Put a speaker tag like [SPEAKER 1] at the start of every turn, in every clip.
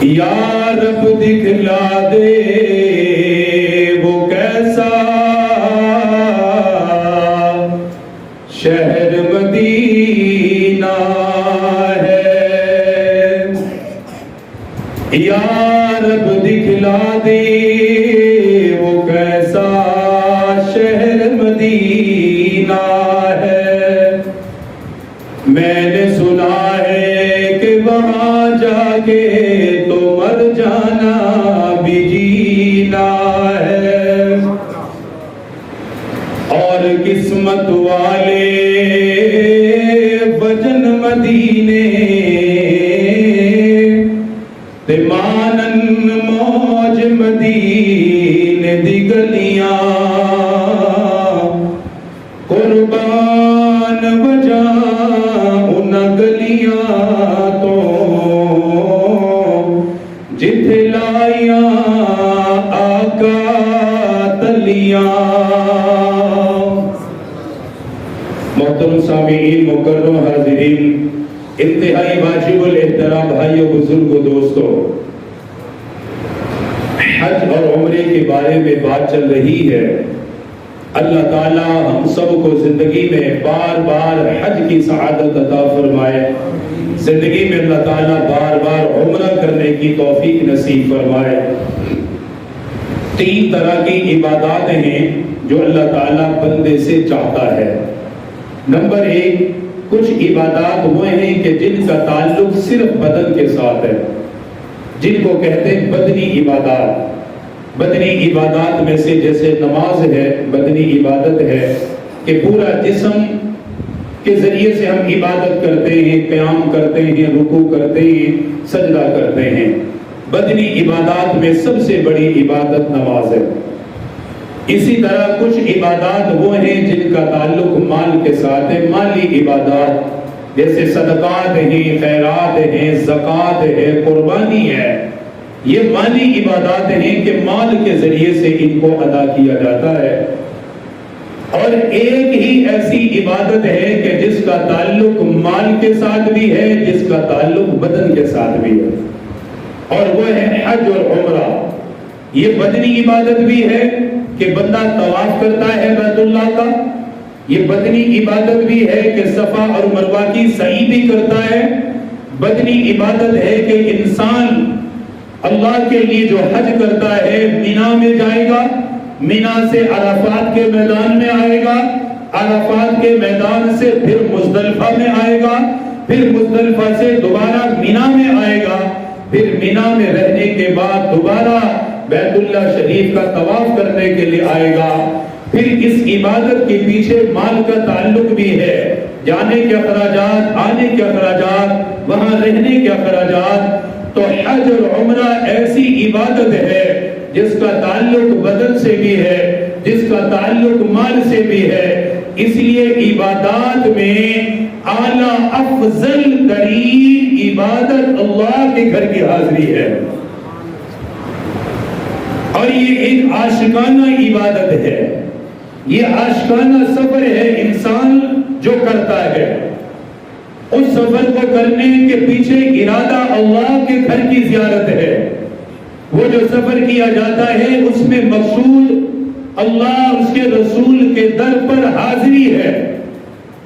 [SPEAKER 1] یا رب دکھلا دے وہ کیسا شہر مدینہ ہے، یا رب دکھلا دے وہ کیسا شہر مدینہ ہے۔ میں نے سنا ہے کہ وہاں جا کے تو مر جانا بھی جینا ہے، اور قسمت والے وجن مدینے تے مانن موج مدینے دی گلیاں، قربان وجہ ان گلیاں تو جتھے لائیاں آقا تلیاں۔ محترم سامعین، مکرم حاضرین، انتہائی واجب الاحترام بھائیوں، بزرگوں، دوستوں، حج اور عمرے کے بارے میں بات چل رہی ہے۔ اللہ تعالی ہم سب کو زندگی میں بار بار حج کی سعادت عطا فرمائے، زندگی میں اللہ تعالی بار بار عمرہ کرنے کی توفیق نصیب فرمائے۔ تین طرح کی عبادات ہیں جو اللہ تعالی بندے سے چاہتا ہے۔ نمبر ایک، کچھ عبادات وہ ہیں کہ جن کا تعلق صرف بدن کے ساتھ ہے، جن کو کہتے ہیں بدنی عبادات۔ بدنی عبادات میں سے جیسے نماز ہے، بدنی عبادت ہے کہ پورا جسم کے ذریعے سے ہم عبادت کرتے ہیں، قیام کرتے ہیں، رکوع کرتے ہیں، سجدہ کرتے ہیں۔ بدنی عبادات میں سب سے بڑی عبادت نماز ہے۔ اسی طرح کچھ عبادات وہ ہیں جن کا تعلق مال کے ساتھ ہے، مالی عبادات جیسے صدقات ہیں، خیرات ہیں، زکوٰۃ ہے، قربانی ہے۔ یہ مالی عبادات ہیں کہ مال کے ذریعے سے ان کو ادا کیا جاتا ہے۔ اور ایک ہی ایسی عبادت ہے کہ جس کا تعلق مال کے ساتھ بھی ہے، جس کا تعلق بدن کے ساتھ بھی ہے، اور وہ ہے حج اور عمرہ۔ یہ بدنی عبادت بھی ہے کہ بندہ طواف کرتا ہے بیت اللہ کا، یہ بدنی عبادت بھی ہے کہ صفا اور مروہ کی سعی بھی کرتا ہے، بدنی عبادت ہے کہ انسان اللہ کے لیے جو حج کرتا ہے مینا میں جائے گا، مینا سے عرفات کے میدان میں آئے گا، عرفات کے میدان سے پھر مزدلفہ میں آئے گا، پھر مزدلفہ سے دوبارہ مینا میں آئے گا، پھر مینا میں رہنے کے بعد دوبارہ بیت اللہ شریف کا طواف کرنے کے لیے آئے گا۔ پھر اس عبادت کے پیچھے مال کا تعلق بھی ہے، جانے کے اخراجات، آنے کے اخراجات، وہاں رہنے کے اخراجات۔ تو حج اور عمرہ ایسی عبادت ہے جس کا تعلق بدن سے بھی ہے، جس کا تعلق مال سے بھی ہے۔ اس لیے عبادات میں اعلیٰ افضل ترین عبادت اللہ کے گھر کی حاضری ہے، اور یہ ایک عاشقانہ عبادت ہے، یہ عاشقانہ سفر ہے انسان جو کرتا ہے۔ اس سفر کو کرنے کے پیچھے ارادہ اللہ کے گھر کی زیارت ہے۔ وہ جو سفر کیا جاتا ہے اس میں مقصود اللہ اس کے رسول کے در پر حاضری ہے۔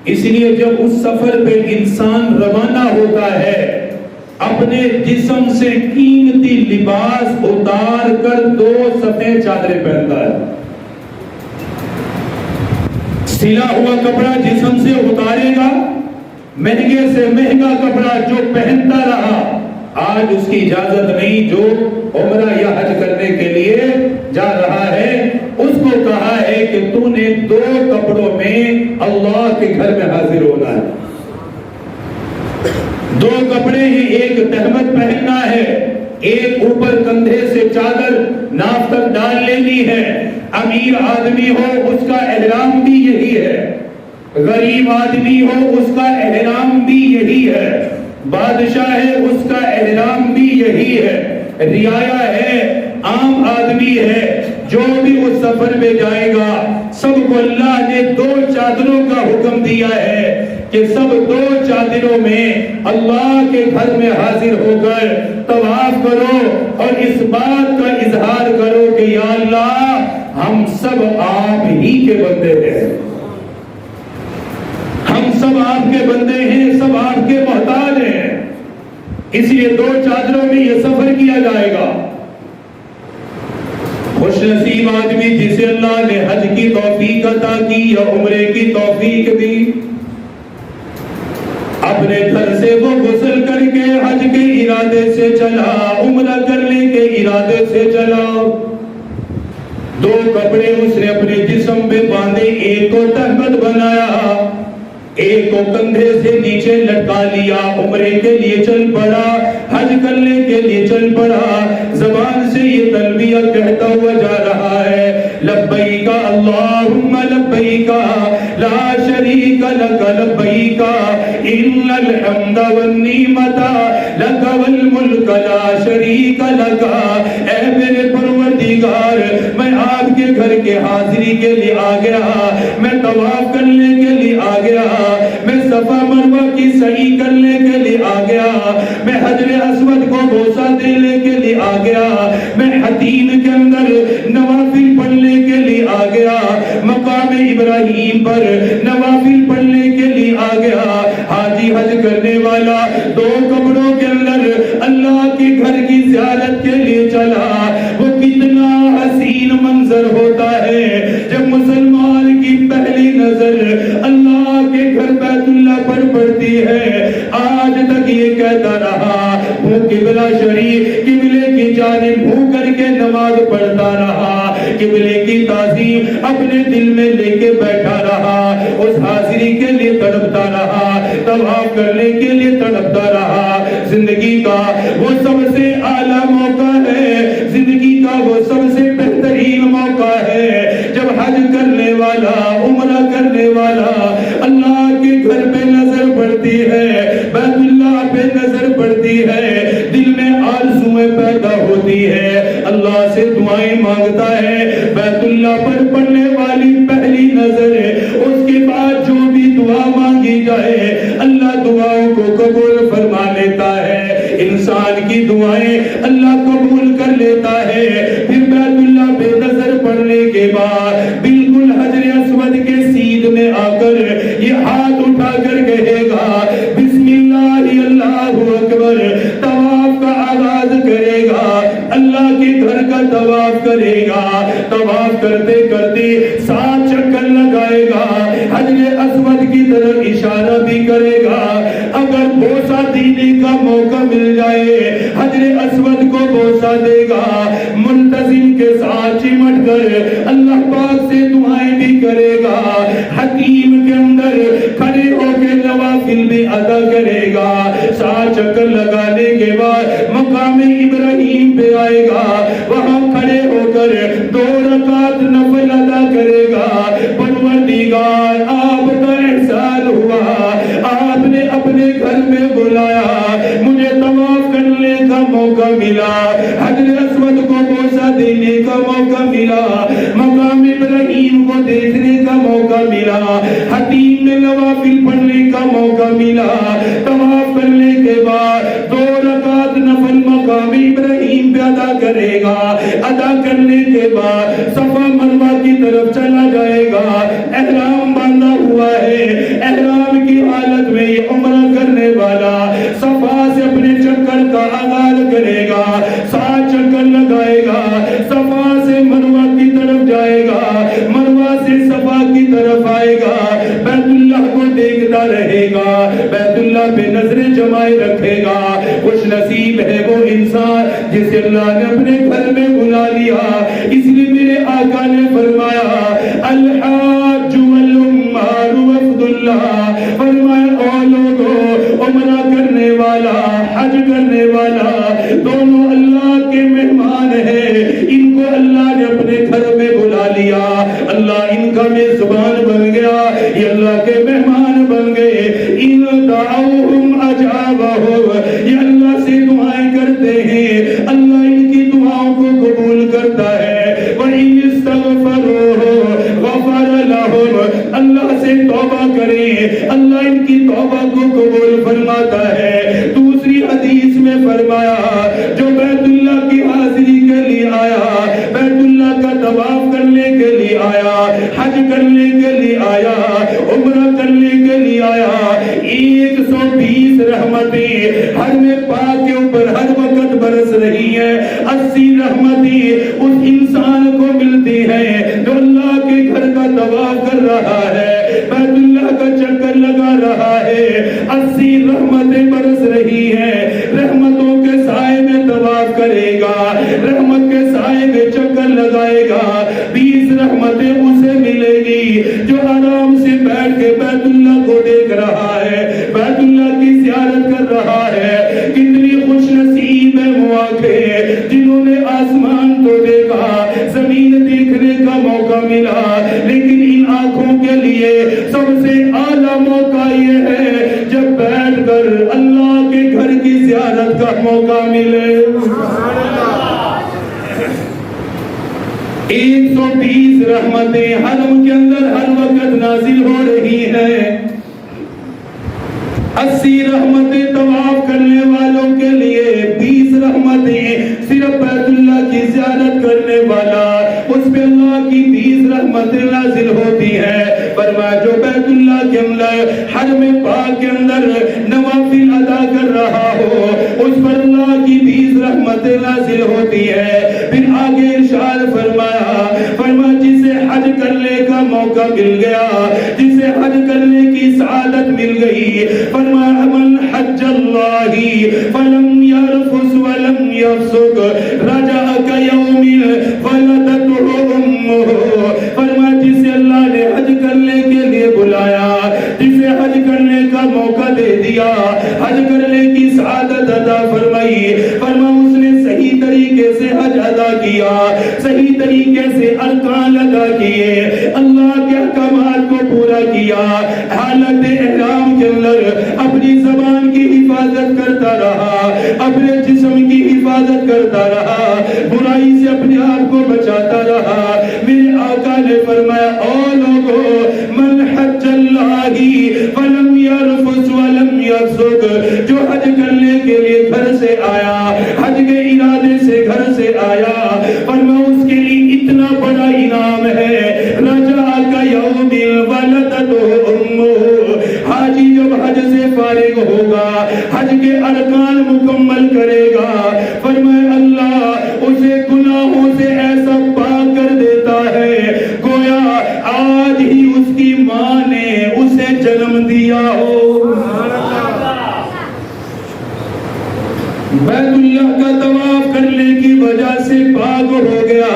[SPEAKER 1] اس لیے جب اس سفر پہ انسان روانہ ہوتا ہے، اپنے جسم سے قیمتی لباس اتار کر 2 سفید چادریں پہنتا ہے۔ سلا ہوا کپڑا جسم سے اتارے گا، مہنگے سے مہنگا کپڑا جو پہنتا رہا، آج اس کی اجازت نہیں، جو عمرہ یا حج کرنے کے لیے جا رہا ہے اس کو کہا ہے کہ تو نے 2 کپڑوں میں اللہ کے گھر میں حاضر ہونا ہے۔ 2 کپڑے ہی، ایک تہمت پہننا ہے، ایک اوپر کندھے سے چادر ناف تک ڈال لینی ہے۔ امیر آدمی ہو اس کا احرام بھی یہی ہے، غریب آدمی ہو اس کا احرام بھی یہی ہے، بادشاہ ہے اس کا احرام بھی یہی ہے، رعایا ہے، عام آدمی ہے، جو بھی اس سفر میں جائے گا سب کو اللہ نے 2 چادروں کا حکم دیا ہے۔ کہ سب دو چادروں میں اللہ کے گھر میں حاضر ہو کر طواف کرو اور اس بات کا اظہار کرو کہ یا اللہ ہم سب آپ ہی کے بندے ہیں، ہم سب آپ کے بندے ہیں، سب آپ کے محتاج ہیں۔ اس لیے دو چادروں میں یہ سفر کیا جائے گا۔ خوش نصیب آدمی جسے اللہ نے حج کی توفیق عطا کی یا عمرے کی توفیق دی، اپنے گھر سے وہ غسل کر کے حج کے ارادے سے چلا، عمرہ کرنے کے ارادے سے چلا۔ دو کپڑے اس نے اپنے جسم پہ باندھے، ایک کو تہمت بنایا، ایک کو کندھے سے نیچے لٹکا لیا، عمرے کے لیے چل پڑا، حج کرنے کے لیے چل پڑا۔ زبان سے یہ تلبیہ کہتا ہوا جا رہا ہے، لبیک اللہم لبیک لا شریک لک لبیک ان الحمد والنعمت لک والملک لا شریک لک۔ اے میرے پروردگار، میں آپ کے گھر کے حاضری کے لیے آ گیا، میں طواف کرنے کے لیے آ گیا، میں صفا مروہ کی سعی کرنے کے لیے آ گیا، میں حجر اسود کو بوسہ دینے کے لیے آ گیا، میں حتیم کے اندر نوافل پڑھنے کے لیے آ گیا، مقام ابراہیم پر نوافل پڑھنے کے لیے آ گیا۔ حاجی حج کرنے والا دو کپڑوں کے اندر اللہ کے گھر کی زیارت کے لیے چلا۔ وہ کتنا حسین منظر ہوتا ہے جب مسلمان کی پہلی نظر اللہ کے گھر بیت اللہ پر پڑتی ہے۔ آج تک یہ کہتا رہا، وہ قبلہ شریف قبلے کی جانب منہ کر کے نماز پڑھتا رہا، قبلے کی تعظیم اپنے دل میں لے کے بیٹھا رہا، اس حاضری کے لیے تڑپتا رہا، طواف کرنے کے لیے تڑپتا رہا۔ زندگی کا وہ سب سے اعلیٰ موقع ہے، زندگی کا وہ سب سے بہترین موقع ہے جب حج کرنے والا، عمرہ کرنے والا اللہ کے گھر پہ نظر پڑتی ہے، بیت اللہ پہ نظر پڑتی ہے، دل میں آرزویں پیدا ہوتی ہے، اللہ سے دعائیں مانگتا ہے۔ بیت اللہ پر پڑنے والی پہلی نظر ہے، اس کے بعد جو بھی دعا مانگی جائے اللہ دعاؤں کو قبول فرما لیتا ہے، انسان کی دعائیں اللہ قبول کر لیتا ہے۔ پھر بیت اللہ پہ نظر پڑنے کے بعد بالکل حجر اسود کے سیدھ میں آ کر یہ ہاتھ اٹھا کر کہے گا بسم اللہ اللہ اکبر، طواف کا آغاز کرے گا، اللہ کے گھر کا طواف کرے گا، طواف کرتے کرتے 7 چکر لگائے گا، حجر اسود کی طرف اشارہ بھی کرے گا۔ اگر بوسہ دینے کا موقع مل جائے حجر اسود کو بوسہ دے گا، ملتزم کے ساتھ چمٹ کر اللہ پاک سے دعائیں بھی کرے گا، حتیم کے اندر کھڑے ہو کے نوافل بھی ادا کرے گا۔ 7 چکر لگانے کے بعد مقام ابراہیم پہ آئے گا، وہاں کھڑے ہو کر 2 رکعت نفل ادا کرے گا۔ پروردگار آپ کا احسان ہوا، آپ نے اپنے گھر میں بلایا، مجھے طواف کرنے کا موقع ملا، حجر اسود کو بوسہ دینے کا موقع ملا، مقام ابراہیم کو دیکھنے کا موقع ملا، حتیم میں نوافل پڑھنے کا موقع ملا۔ طواف کرنے کے بعد 2 رکعت نفل مقام ابراہیم پہ ادا کرے گا، ادا کرنے کے بعد صفا مروہ کی طرف چلا جائے گا۔ احرام باندھا ہوا ہے، احرام کی حالت میں یہ عمرہ کرنے والا صفا سے اپنے چکر کا آغاز کرے گا، 7 چکر لگائے گا، صفا سے مروہ کی طرف جائے گا، مروہ سے صفا کی طرف آئے گا، بیت اللہ کو دیکھتا رہے گا، بیت اللہ پہ نظریں جمائے رکھے گا۔ خوش نصیب ہے وہ انسان جسے اللہ نے اپنے گھر میں بلا لیا۔ اس لیے میرے آقا نے فرمایا الحاج والعمار وفد اللہ، فرمایا او لوگو، عمرہ کرنے والا حج کرنے والا دونوں اللہ کے مہمان ہیں، ان کو اللہ نے اپنے گھر میں بلا لیا، اللہ ان کا میزبان بن گیا، یہ اللہ کے مہمان بن گئے۔ ان دعوہم اجابہم، یہ اللہ سے دعائیں کرتے ہیں، اللہ ان کی دعاؤں کو قبول کرتا ہے۔ وَإِنِ اسْتَغْفَرُوهُ غَفَرَ لَهُمْ، اللہ سے توبہ کریں اللہ ان کی کرنے کے لیے آیا, عمرہ کرنے کے لیے آیا, 120 رحمتیں حرم پاک کے اوپر ہر وقت برس رہی ہیں. 80 رحمتیں اس انسان کو ملتی ہیں جو اللہ کے گھر کا طواف کر رہا ہے, بیت اللہ کا چکر لگا رہا ہے. 80 رحمتیں برس رہی ہیں. رحمتوں کے سائے میں طواف کرے گا, رحمت کے سائے میں چکر لگائے گا. 20 رحمتیں اسے ملے گی جو آرام سے بیٹھ کے بیت اللہ کو دیکھ رہا ہے, بیت اللہ کی زیارت کر رہا ہے. کتنی خوش نصیب ہے وہ آنکھیں جنہوں نے آسمان تو دیکھا, زمین دیکھنے کا موقع ملا, لیکن ان آنکھوں کے لیے سب سے اعلیٰ موقع یہ ہے جب بیٹھ کر اللہ کے گھر کی زیارت کا موقع ملے. 120 رحمتیں حرم کے اندر ہر وقت نازل ہو رہی ہیں. 80 رحمتیں طواف کرنے والوں کے لیے, 20 رحمتیں صرف بیت اللہ کی زیارت کرنے والا, اس پہ اللہ کی 20 رحمتیں نازل ہوتی ہیں. فرمایا جو بیت اللہ کے اندر حرم پاک کے اندر نوافل ادا کر رہا ہو اس پر اللہ کی 20 رحمتیں نازل ہوتی ہے. پھر آگے ارشاد فرمایا جسے حج کرنے کا موقع مل گیا, جسے حج کرنے کی سعادت مل گئی, فرمایا من حج اللہ فلم یرفث ولم یفسق رجع کیوم ولدته امہ. فرمایا جسے اللہ نے حج کرنے کے لیے بلایا, جسے حج کرنے کا موقع دے دیا, حج کرنے کی سعادت عطا فرمائی, فرمایا اس نے صحیح طریقے سے حج ادا کیا, صحیح طریقے سے ارکان ادا کیے, اللہ کے احکامات کو پورا کیا, حالت احرام کے اندر اپنی زبان کی حفاظت کرتا رہا, اپنے جسم کی حفاظت کرتا رہا, برائی سے اپنے آپ کو بچاتا رہا. میرے آقا نے فرمایا او لوگو من حج اللہ فلم یرفث ولم یفسق, جو حج کرنے کے لیے گھر سے آیا, حج کے ارادے سے گھر سے آیا, فرمایا اس کے لیے اتنا بڑا انعام ہے, رجع کیوم ولدته امہ. حاجی جب حج سے فارغ ہوگا, حج کے ارکان مکمل کرے گا, فرمایا اللہ اسے گناہوں سے ایسا پاک کر دیتا ہے گویا آج ہی اس کی ماں نے اسے جنم دیا ہو. بیت اللہ کا طواف کرنے کی وجہ سے پاک ہو گیا,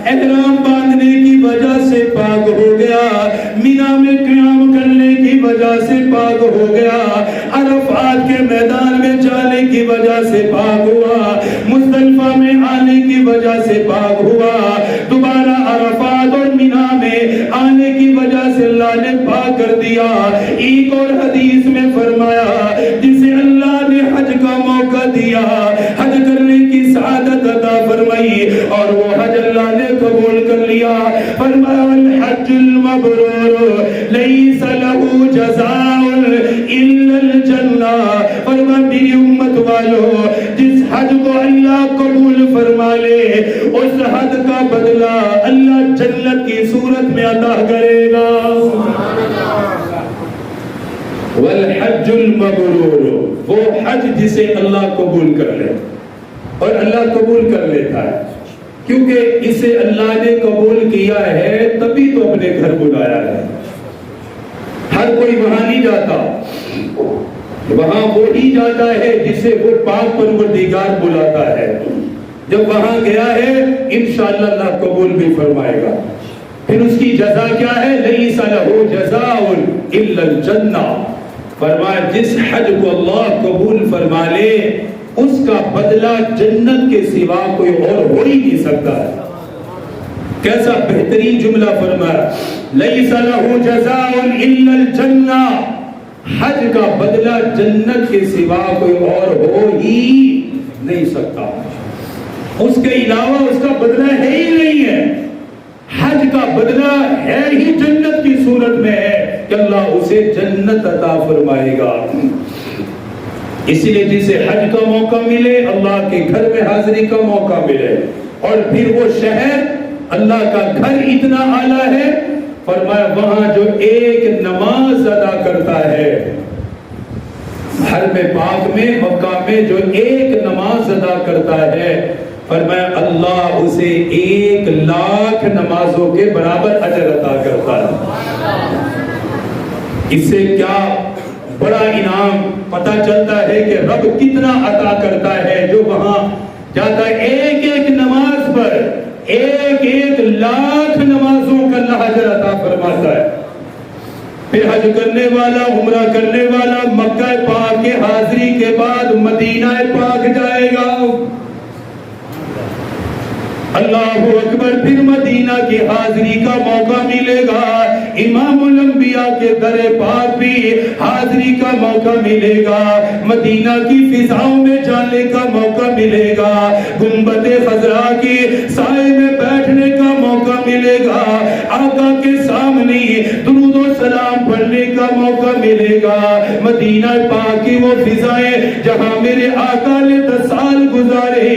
[SPEAKER 1] احرام باندھنے کی وجہ سے پاک ہو گیا, مینا میں قیام کرنے کی وجہ سے پاک ہو گیا, عرفات کے میدان میں جانے کی وجہ سے پاک ہوا, مزدلفہ میں آنے کی وجہ سے پاک ہوا, دوبارہ عرفات اور مینا میں آنے کی وجہ سے اللہ نے پاک کر دیا. ایک اور حدیث میں فرمایا جسے اللہ نے حج کا موقع دیا, حج کرنے کی سعادت عطا فرمائی اور وہ حج اللہ نے قبول کر لیا, فرمایا الحج المبرور لیس له جزاء الا الجنہ. فرمایا میری امت والو جس حج کو اللہ قبول فرما لے اس حج کا بدلہ اللہ جنت کی صورت میں عطا کرے گا. والحج المبرور, وہ حج جسے اللہ قبول کر لے, اور اللہ قبول کر لیتا ہے کیونکہ اسے اللہ نے قبول کیا ہے تبھی تو اپنے گھر بلایا ہے. ہر کوئی وہاں نہیں جاتا, وہاں وہی جاتا ہے جسے وہ پاک پروردگار بلاتا ہے. جب وہاں گیا ہے انشاءاللہ اللہ قبول بھی فرمائے گا. پھر اس کی جزا کیا ہے؟ لیس لہ جزاء الا الجنہ. فرمایا جس حج کو اللہ قبول فرما لے اس کا بدلہ جنت کے سوا کوئی اور ہو ہی نہیں سکتا ہے. کیسا بہترین جملہ فرمایا, لیس لہ جزاء الا الجنہ, حج کا بدلہ جنت کے سوا کوئی اور ہو ہی نہیں سکتا, اس کے علاوہ اس کا بدلہ ہے ہی نہیں ہے. حج کا بدلہ ہے ہی جنت کی صورت میں ہے کہ اللہ اسے جنت عطا فرمائے گا. اس لیے جسے حج کا موقع ملے, اللہ کے گھر میں حاضری کا موقع ملے, اور پھر وہ شہر اللہ کا گھر اتنا اعلیٰ ہے فرمایا وہاں جو ایک نماز ادا کرتا ہے، حرم پاک میں مکہ میں جو ایک نماز ادا کرتا ہے، فرمایا اللہ اسے 1,00,000 نمازوں کے برابر اجر عطا کرتا ہے۔ اس سے کیا بڑا انعام پتہ چلتا ہے کہ رب کتنا عطا کرتا ہے، جو وہاں جاتا ہے ایک ایک نماز پر 1,00,000 نمازوں کا اللہ اجر عطا فرماتا ہے۔ پھر حج کرنے والا، عمرہ کرنے والا مکہ پاک کے حاضری کے بعد مدینہ پاک جائے گا، اللہ اکبر، پھر مدینہ کی حاضری کا موقع ملے گا، امام الانبیاء کے در پاک بھی حاضری کا موقع ملے گا، مدینہ کی فضاؤں میں جانے کا موقع ملے گا، گنبد خضرا کی سائے میں بیٹھنے کا موقع ملے گا، آقا کے سامنے درود و سلام پڑھنے کا موقع ملے گا، مدینہ پاک کی وہ فضائیں جہاں میرے آقا نے 10 سال گزارے،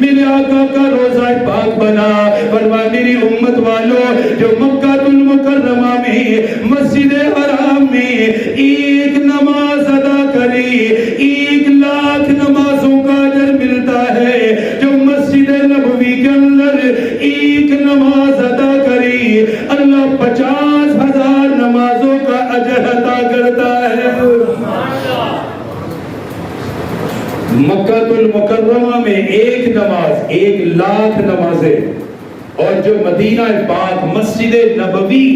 [SPEAKER 1] میرے آقا کا روزہ پاک بنا، فرمایا میری امت والوں جو مکہ المکرمہ میں مسجد حرام میں ایک نماز ادا کرے 1,00,000 نمازوں کا اجر ملتا ہے، جو مسجد نبوی کے اندر ایک نماز ادا کرے اللہ 50,000 نمازوں کا اجر عطا کرتا ہے۔ مکہ المکرمہ میں ایک نماز 1,00,000 نمازیں، اور جو مدینہ پاک مسجد نبوی